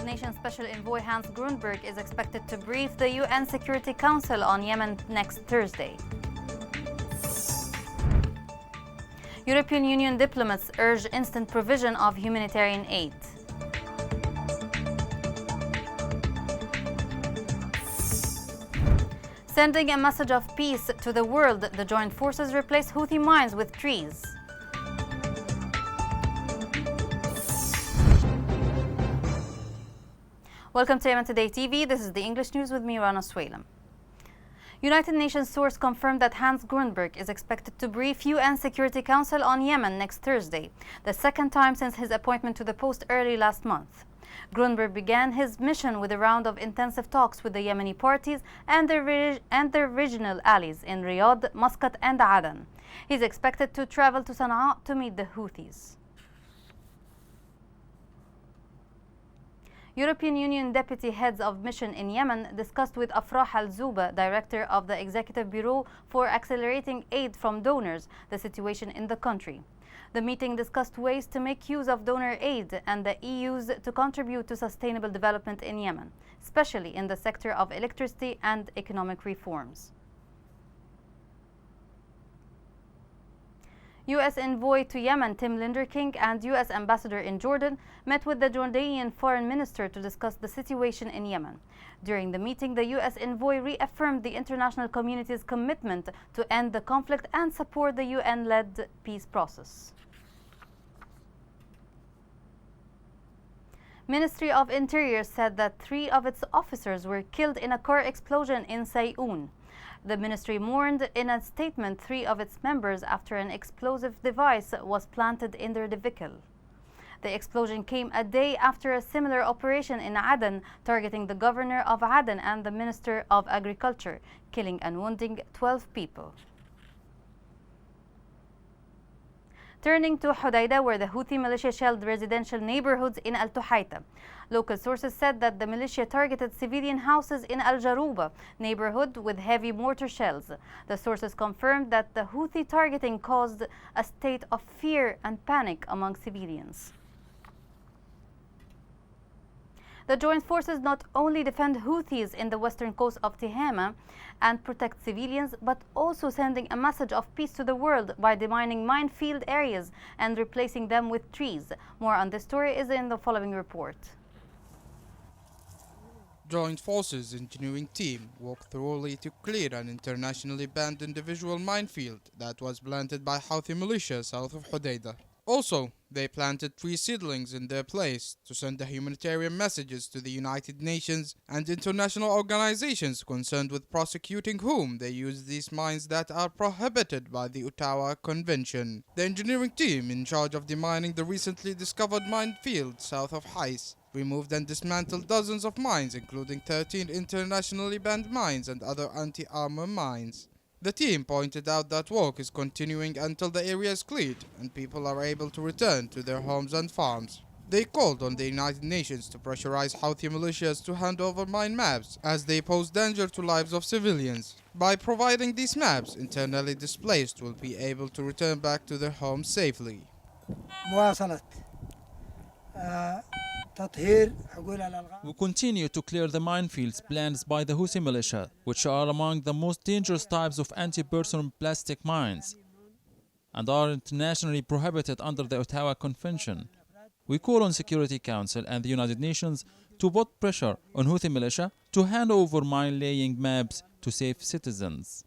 Nations Special Envoy Hans Grundberg is expected to brief the UN Security Council on Yemen next Thursday. European Union diplomats urge instant provision of humanitarian aid. Sending a message of peace to the world, the joint forces replace Houthi mines with trees. Welcome to Yemen Today TV. This is the English news with me, Rana Swalem. United Nations source confirmed that Hans Grundberg is expected to brief UN Security Council on Yemen next Thursday, the second time since his appointment to the post early last month. Grundberg began his mission with a round of intensive talks with the Yemeni parties and their regional allies in Riyadh, Muscat and Aden. He is expected to travel to Sana'a to meet the Houthis. European Union deputy heads of mission in Yemen discussed with Afrah Al-Zouba, director of the Executive Bureau for Accelerating Aid from Donors, the situation in the country. The meeting discussed ways to make use of donor aid and the EU's to contribute to sustainable development in Yemen, especially in the sector of electricity and economic reforms. U.S. envoy to Yemen Tim Linderking and U.S. ambassador in Jordan met with the Jordanian foreign minister to discuss the situation in Yemen. During the meeting, the U.S. envoy reaffirmed the international community's commitment to end the conflict and support the UN-led peace process. Ministry of Interior said that 3 of its officers were killed in a car explosion in Sayoun. The ministry mourned in a statement 3 of its members after an explosive device was planted in their vehicle. The explosion came a day after a similar operation in Aden, targeting the governor of Aden and the minister of agriculture, killing and wounding 12 people. Turning to Hodeidah, where the Houthi militia shelled residential neighborhoods in Al Tuhaita. Local sources said that the militia targeted civilian houses in Al Jarouba neighborhood with heavy mortar shells. The sources confirmed that the Houthi targeting caused a state of fear and panic among civilians. The joint forces not only defend Houthis in the western coast of Tihama and protect civilians, but also sending a message of peace to the world by demining minefield areas and replacing them with trees. More on this story is in the following report. Joint Forces engineering team walked thoroughly to clear an internationally banned individual minefield that was planted by Houthi militia south of Hodeidah. Also, they planted 3 seedlings in their place to send the humanitarian messages to the United Nations and international organizations concerned with prosecuting whom they use these mines that are prohibited by the Ottawa Convention. The engineering team in charge of demining the recently discovered minefield south of Hais removed and dismantled dozens of mines, including 13 internationally banned mines and other anti-armor mines. The team pointed out that work is continuing until the area is cleared and people are able to return to their homes and farms. They called on the United Nations to pressurize Houthi militias to hand over mine maps as they pose danger to lives of civilians. By providing these maps, internally displaced will be able to return back to their homes safely. We continue to clear the minefields planned by the Houthi militia, which are among the most dangerous types of anti-personnel plastic mines and are internationally prohibited under the Ottawa Convention. We call on Security Council and the United Nations to put pressure on Houthi militia to hand over mine-laying maps to save citizens.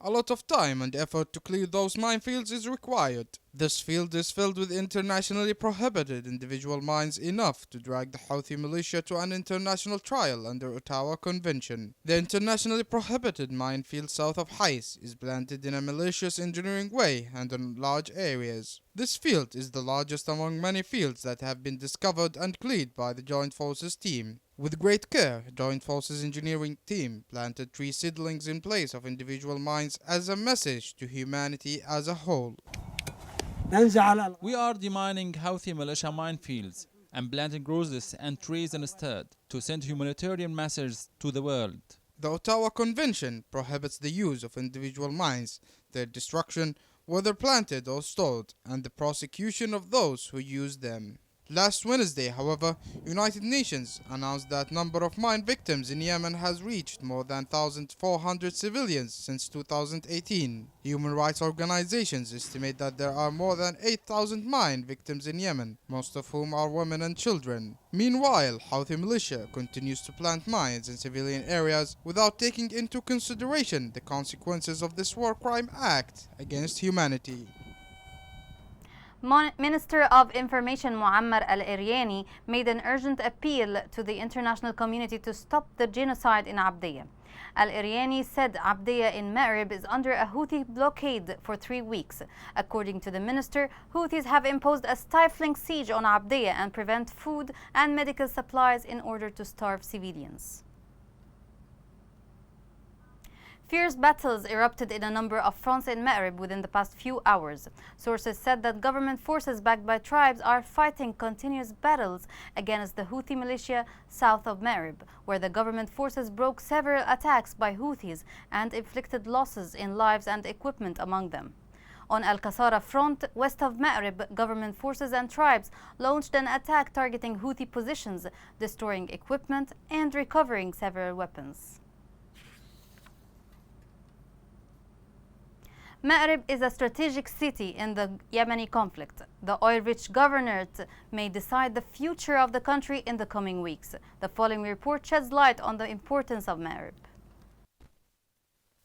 A lot of time and effort to clear those minefields is required. This field is filled with internationally prohibited individual mines enough to drag the Houthi militia to an international trial under Ottawa Convention. The internationally prohibited minefield south of Hais is planted in a malicious engineering way and on large areas. This field is the largest among many fields that have been discovered and cleared by the Joint Forces team. With great care, Joint Forces engineering team planted 3 seedlings in place of individual mines as a message to humanity as a whole. We are demining Houthi militia minefields and planting roses and trees instead to send humanitarian messages to the world. The Ottawa Convention prohibits the use of individual mines, their destruction, whether planted or stored, and the prosecution of those who use them. Last Wednesday, however, United Nations announced that number of mine victims in Yemen has reached more than 1,400 civilians since 2018. Human rights organizations estimate that there are more than 8,000 mine victims in Yemen, most of whom are women and children. Meanwhile, Houthi militia continues to plant mines in civilian areas without taking into consideration the consequences of this war crime act against humanity. Minister of Information Muammar al-Eryani made an urgent appeal to the international community to stop the genocide in Abdiyah. Al-Eryani said Abdiyah in Ma'rib is under a Houthi blockade for 3 weeks. According to the minister, Houthis have imposed a stifling siege on Abdiyah and prevent food and medical supplies in order to starve civilians. Fierce battles erupted in a number of fronts in Ma'rib within the past few hours. Sources said that government forces backed by tribes are fighting continuous battles against the Houthi militia south of Ma'rib, where the government forces broke several attacks by Houthis and inflicted losses in lives and equipment among them. On Al-Qasara front, west of Ma'rib, government forces and tribes launched an attack targeting Houthi positions, destroying equipment and recovering several weapons. Ma'rib is a strategic city in the Yemeni conflict. The oil-rich governorate may decide the future of the country in the coming weeks. The following report sheds light on the importance of Ma'rib.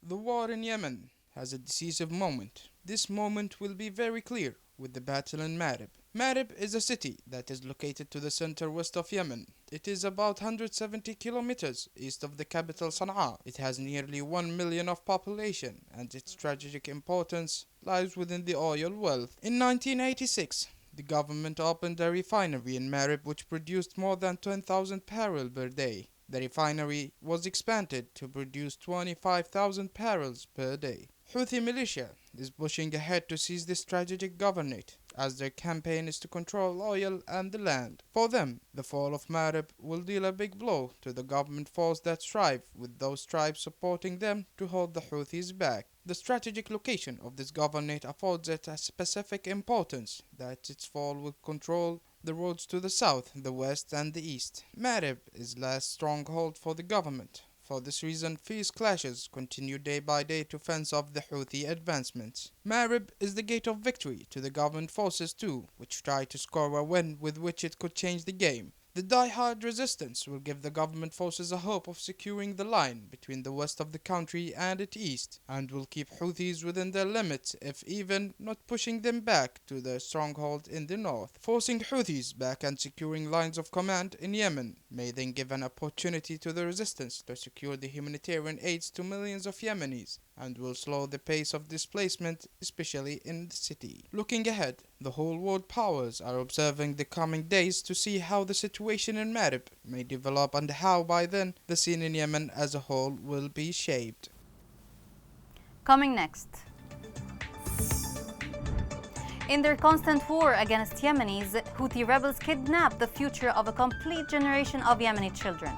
The war in Yemen has a decisive moment. This moment will be very clear with the battle in Ma'rib. Ma'rib is a city that is located to the center west of Yemen. It is about 170 kilometers east of the capital Sana'a. It has nearly 1 million of population, and its strategic importance lies within the oil wealth. In 1986, the government opened a refinery in Ma'rib which produced more than 10,000 barrels per day. The refinery was expanded to produce 25,000 barrels per day. Houthi militia is pushing ahead to seize this strategic governorate, as their campaign is to control oil and the land. For them, the fall of Ma'rib will deal a big blow to the government force that strive with those tribes supporting them to hold the Houthis back. The strategic location of this governorate affords it a specific importance that its fall will control the roads to the south, the west and the east. Ma'rib is last stronghold for the government. For this reason, fierce clashes continue day by day to fence off the Houthi advancements. Ma'rib is the gate of victory to the government forces too, which try to score a win with which it could change the game. The die-hard resistance will give the government forces a hope of securing the line between the west of the country and its east, and will keep Houthis within their limits, if even not pushing them back to their stronghold in the north. Forcing Houthis back and securing lines of command in Yemen may then give an opportunity to the resistance to secure the humanitarian aids to millions of Yemenis, and will slow the pace of displacement, especially in the city. Looking ahead, the whole world powers are observing the coming days to see how the situation in Ma'rib may develop and how by then the scene in Yemen as a whole will be shaped. Coming next. In their constant war against Yemenis, Houthi rebels kidnap the future of a complete generation of Yemeni children.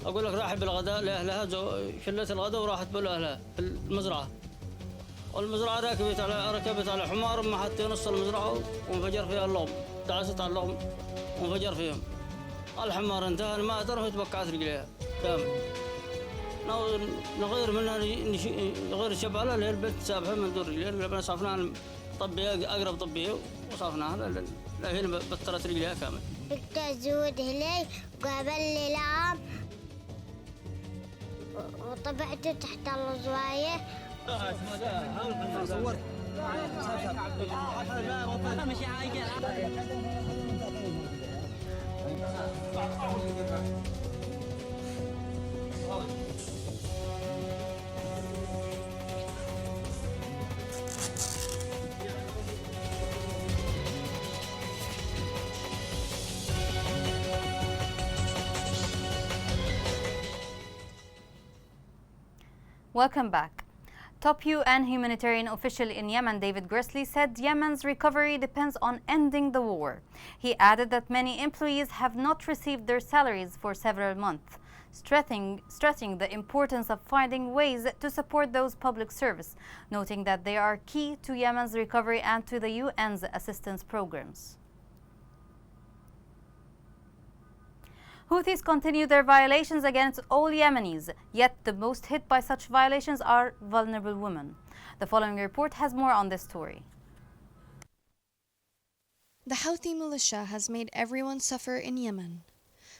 أقول لك راحت بالغداء لأهلها شلت الغداء وراحت بالأهلها في المزرعة. والمزرعة ركبت على حمار ما حتى نص المزرعة وانفجر فيها اللغم. دعست على اللغم وانفجر فيهم. الحمار انتهى الماء ترى وتبكعت رجليها كامل. نغير منها نغير الشبالة اللي هي البنت سابها من دور رجليها اللي صافناها طبية أقرب طبية وصافناها لا هي بطلت رجليها كامل. قلت الزود هلي قابل لي لعام وطبعته تحت الزواية. صورت. Welcome back. Top UN humanitarian official in Yemen, David Gressly, said Yemen's recovery depends on ending the war. He added that many employees have not received their salaries for several months, stressing the importance of finding ways to support those public service, noting that they are key to Yemen's recovery and to the UN's assistance programs. Houthis continue their violations against all Yemenis, yet the most hit by such violations are vulnerable women. The following report has more on this story. The Houthi militia has made everyone suffer in Yemen.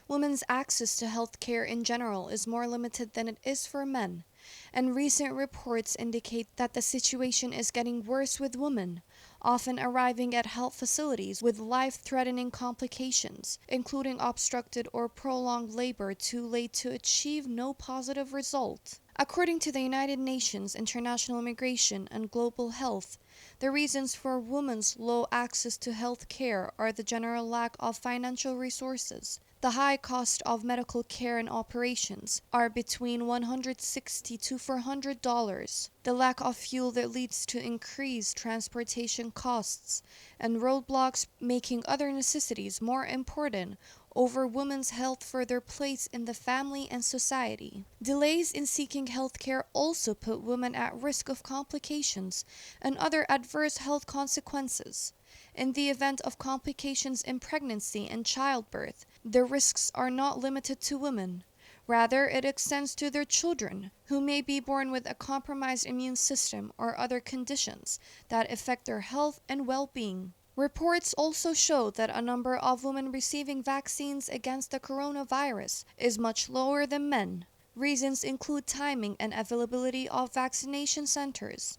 Women's access to health care in general is more limited than it is for men, and recent reports indicate that the situation is getting worse with women, often arriving at health facilities with life-threatening complications, including obstructed or prolonged labor too late to achieve no positive result. According to the United Nations International Migration and Global Health, the reasons for women's low access to health care are the general lack of financial resources. The high cost of medical care and operations are between $160 to $400. The lack of fuel that leads to increased transportation costs and roadblocks making other necessities more important over women's health for their place in the family and society. Delays in seeking health care also put women at risk of complications and other adverse health consequences. In the event of complications in pregnancy and childbirth, the risks are not limited to women. Rather, it extends to their children, who may be born with a compromised immune system or other conditions that affect their health and well-being. Reports also show that a number of women receiving vaccines against the coronavirus is much lower than men. Reasons include timing and availability of vaccination centers.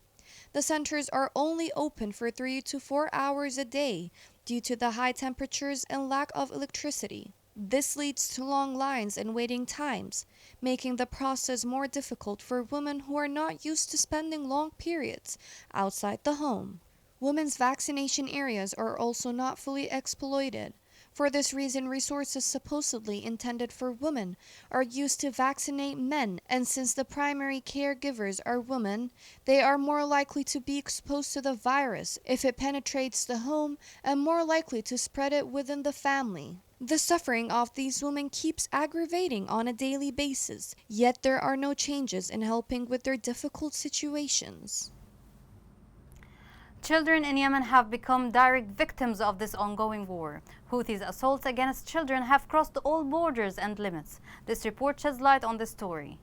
The centers are only open for 3 to 4 hours a day due to the high temperatures and lack of electricity. This leads to long lines and waiting times, making the process more difficult for women who are not used to spending long periods outside the home. Women's vaccination areas are also not fully exploited. For this reason, resources supposedly intended for women are used to vaccinate men, and since the primary caregivers are women, they are more likely to be exposed to the virus if it penetrates the home and more likely to spread it within the family. The suffering of these women keeps aggravating on a daily basis, yet there are no changes in helping with their difficult situations. Children in Yemen have become direct victims of this ongoing war. Houthis' assaults against children have crossed all borders and limits. This report sheds light on this story.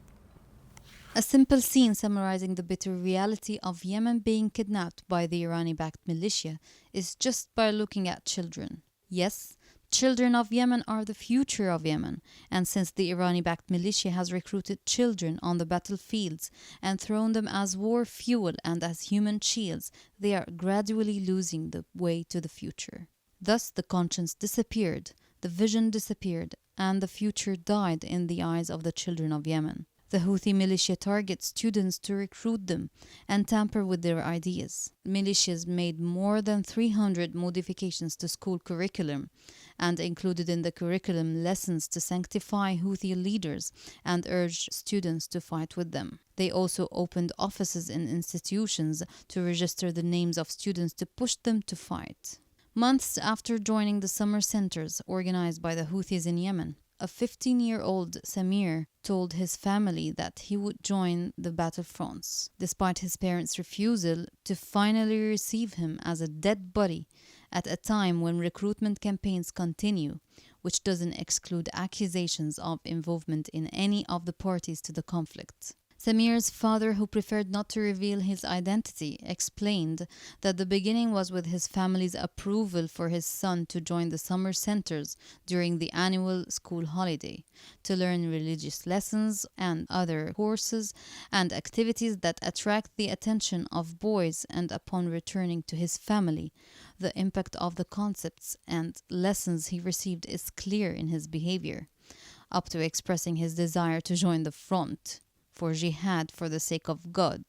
A simple scene summarizing the bitter reality of Yemen being kidnapped by the Irani-backed militia is just by looking at children. Yes, children of Yemen are the future of Yemen, and since the Irani-backed militia has recruited children on the battlefields and thrown them as war fuel and as human shields, they are gradually losing the way to the future. Thus the conscience disappeared, the vision disappeared, and the future died in the eyes of the children of Yemen. The Houthi militia target students to recruit them and tamper with their ideas. Militias made more than 300 modifications to school curriculum and included in the curriculum lessons to sanctify Houthi leaders and urged students to fight with them. They also opened offices in institutions to register the names of students to push them to fight. Months after joining the summer centers organized by the Houthis in Yemen, a 15-year-old Samir told his family that he would join the battlefronts, despite his parents' refusal to finally receive him as a dead body at a time when recruitment campaigns continue, which doesn't exclude accusations of involvement in any of the parties to the conflict. Samir's father, who preferred not to reveal his identity, explained that the beginning was with his family's approval for his son to join the summer centers during the annual school holiday, to learn religious lessons and other courses and activities that attract the attention of boys, and upon returning to his family, the impact of the concepts and lessons he received is clear in his behavior, up to expressing his desire to join the front for jihad for the sake of God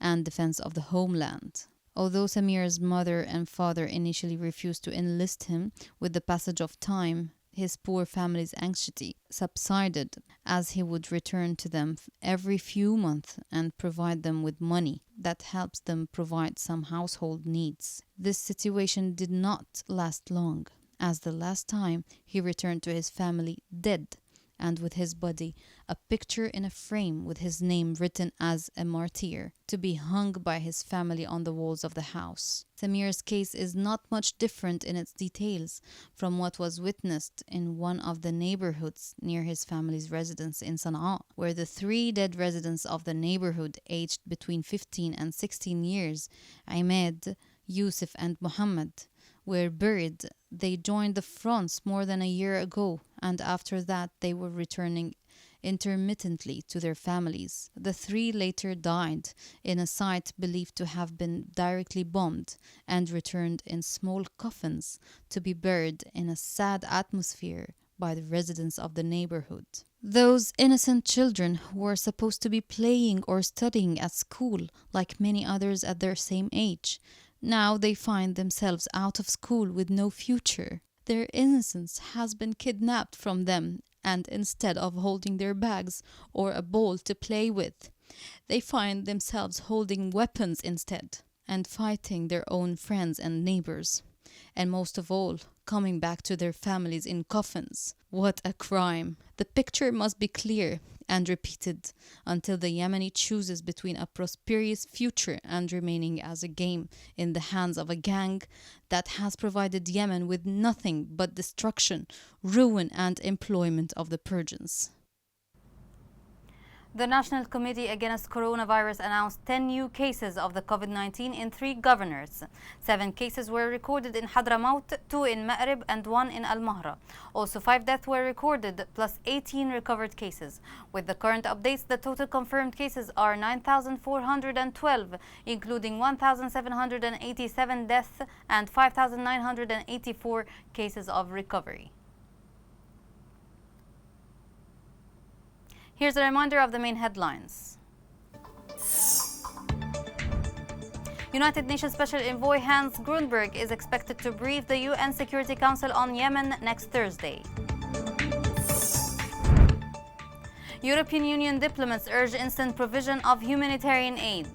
and defense of the homeland. Although Samir's mother and father initially refused to enlist him, with the passage of time, his poor family's anxiety subsided as he would return to them every few months and provide them with money that helps them provide some household needs. This situation did not last long, as the last time he returned to his family dead, and with his body a picture in a frame with his name written as a martyr, to be hung by his family on the walls of the house. Samir's case is not much different in its details from what was witnessed in one of the neighborhoods near his family's residence in Sana'a, where the 3 dead residents of the neighborhood, aged between 15 and 16 years, Ahmed, Yusuf and Muhammad, were buried. They joined the fronts more than a year ago, and after that they were returning intermittently to their families. The 3 later died in a site believed to have been directly bombed and returned in small coffins to be buried in a sad atmosphere by the residents of the neighborhood. Those innocent children who were supposed to be playing or studying at school like many others at their same age, now they find themselves out of school with no future. Their innocence has been kidnapped from them, and instead of holding their bags or a ball to play with, they find themselves holding weapons instead and fighting their own friends and neighbors. And most of all, coming back to their families in coffins. What a crime! The picture must be clear and repeated until the Yemeni chooses between a prosperous future and remaining as a game in the hands of a gang that has provided Yemen with nothing but destruction, ruin and employment of the Persians. The National Committee Against Coronavirus announced 10 new cases of the COVID-19 in 3 governors. 7 cases were recorded in Hadramaut, 2 in Ma'rib and 1 in Al-Mahra. Also 5 deaths were recorded, plus 18 recovered cases. With the current updates, the total confirmed cases are 9,412, including 1,787 deaths and 5,984 cases of recovery. Here's a reminder of the main headlines. United Nations Special Envoy Hans Grunberg is expected to brief the UN Security Council on Yemen next Thursday. European Union diplomats urge instant provision of humanitarian aid.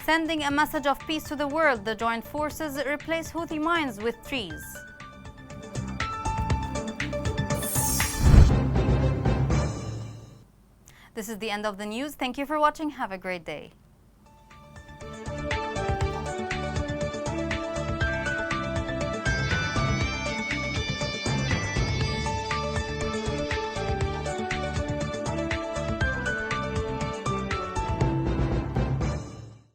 Sending a message of peace to the world, the joint forces replace Houthi mines with trees. This is the end of the news. Thank you for watching. Have a great day.